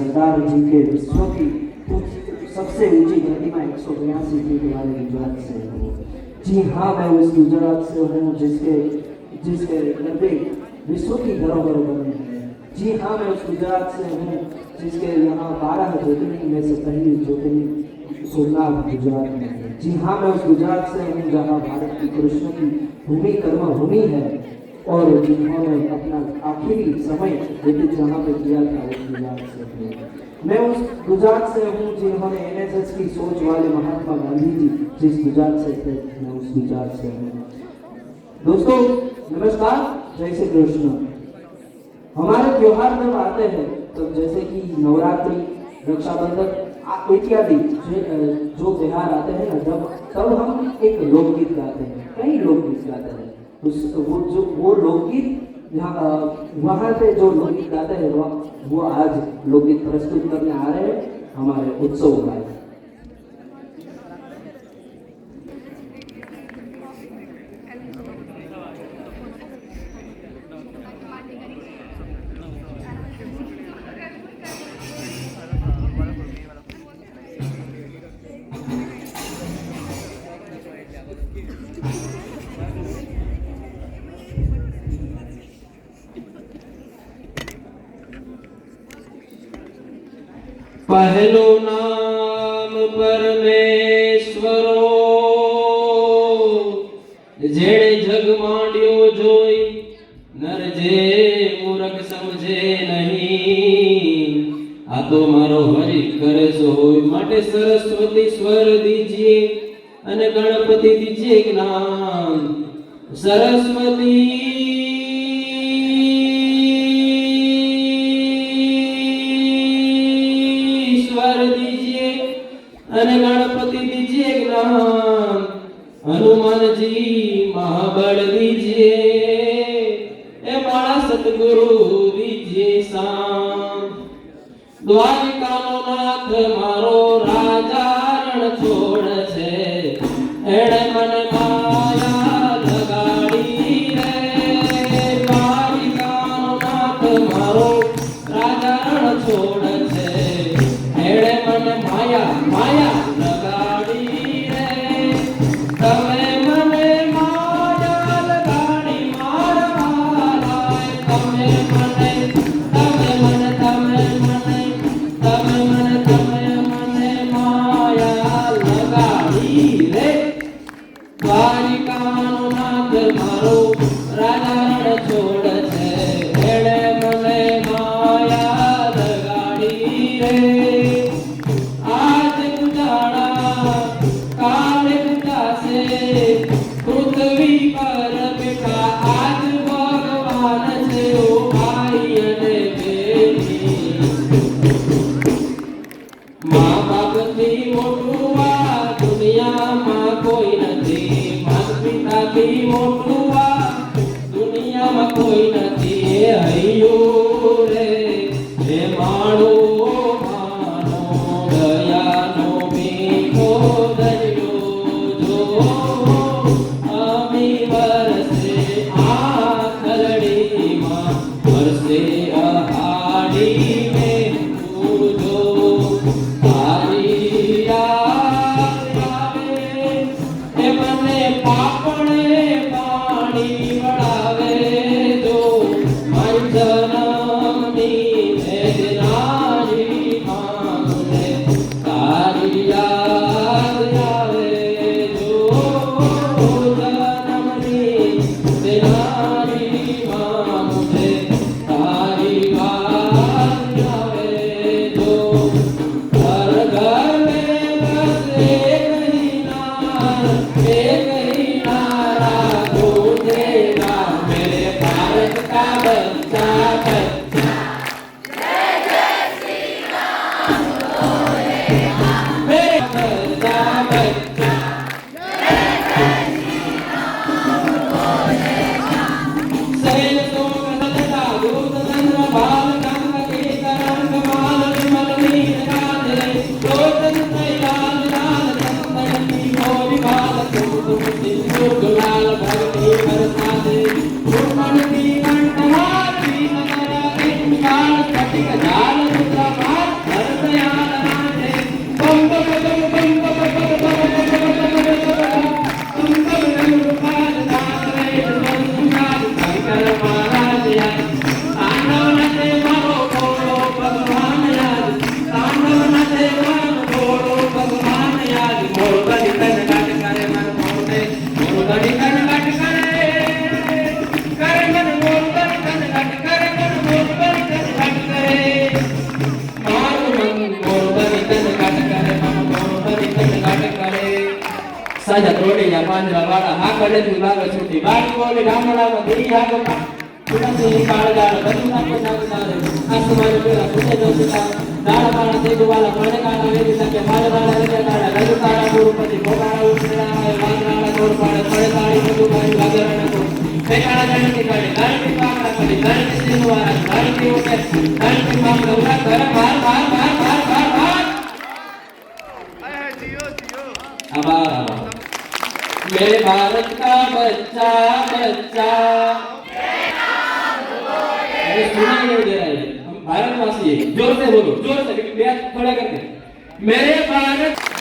सरदार जी के विश्व की सबसे ऊंची प्रतिमा 182 फीट वाले गुजरात से हूँ। जी हाँ, मैं उस गुजरात से हूँ जिसके नब्बे विश्व की धरोहर बनी है। जी हाँ, मैं उस गुजरात से हूँ जिसके यहाँ 12 ज्योतिर्लिंग में से पहली ज्योतिर्लिंग सोमनाथ गुजरात में है। जी हाँ, मैं उस गुजरात से हूँ जहाँ भारत की कृष्ण की भूमि कर्मभूमि है और जिन्होंने अपना आखिरी समय व्यतीत जहाँ पे किया था उस गुजरात से हूँ। मैं उस गुजरात से हूँ जिन्होंने NSS की सोच वाले महात्मा गांधी जी जिस गुजरात से थे, मैं उस गुजरात से हूँ। दोस्तों नमस्कार, जय श्री कृष्ण। हमारे त्योहार जब आते हैं तो जैसे कि नवरात्रि, रक्षाबंधन इत्यादि जो त्योहार आते हैं ना, तब हम एक लोकगीत गाते हैं, कई लोकगीत गाते हैं। वो लोकगीत वहाँ पे जो लोकगीत गाते हैं वो आज लोकगीत प्रस्तुत करने आ रहे हैं हमारे उत्सव में। पहलो नाम परमेश्वरो जेणे जग मांड्यो जोई नर जे मूर्ख समझे नहीं। आ तो मारो हरि करे सो होय। माटे सरस्वती स्वर दीजिए अने गणपति दीजिए ज्ञान। सरस्वती अने गणपति दीजिए ज्ञान। हनुमान जी महाबल दीजिए, ए बाळा सतगुरु दीजिए शांत। द्वारिका नो नाथ मारो राजा रण छोड़ छे, एणे मन माया लगाड़ी रे। द्वारिका नो नाथ मारो राजा रण छोड़ छे, एणे मन माया माया लगाड़ी रे। तमे मने माया लगाड़ी मारवाला, तमे मने माया लगाड़ी रे। द्वारिका नो नाथ मारो राजा रण छोड़ छे, एणे मने माया लगाड़ी रे। पृथ्वी पर बेटा आज भगवान से ओ भाई अने बेटी। माँ बाप थी मोटू आ दुनिया में कोई नहीं। माता पिता थी मोटू आ दुनिया में कोई नहीं। अयो रे हे माणो मानो दया नो मीठो दरियो जो जन्म नी માંજરા વાળા હા કડે થી લાગે છૂટી બાકી બોલે ગામડામાં દેઈ હાગો પુરાની કાળગાળ બધું નાખો નાખતારે આસમાન પેલા પૂછે દોસ્તા દાળ વાળા દેગુ વાળા મને કાળા વેદી શકે મારે વાળા રેતે કાળા રજુ કાળા ગુરુપતિ ભોગાળા ઉછળા આવે વાંદરાળા ગોળ પાડે પડે તાળી બધું કાળી વાગરાણા કો પેટાળા ગણતી કાઢે ગાળતી પાકડા કરી ગાળતી સિંહવાળા ગાળતી ઉઠે ગાળતી મામલા ઉડા કરે માર માર માર માર માર માર आभार आभार मेरे भारत का बच्चा बच्चा अरे सुनाई नहीं दे रहा है हम भारतवासी हैं जोर से बोलो जोर से क्योंकि बैठ खड़ा करके मेरे भारत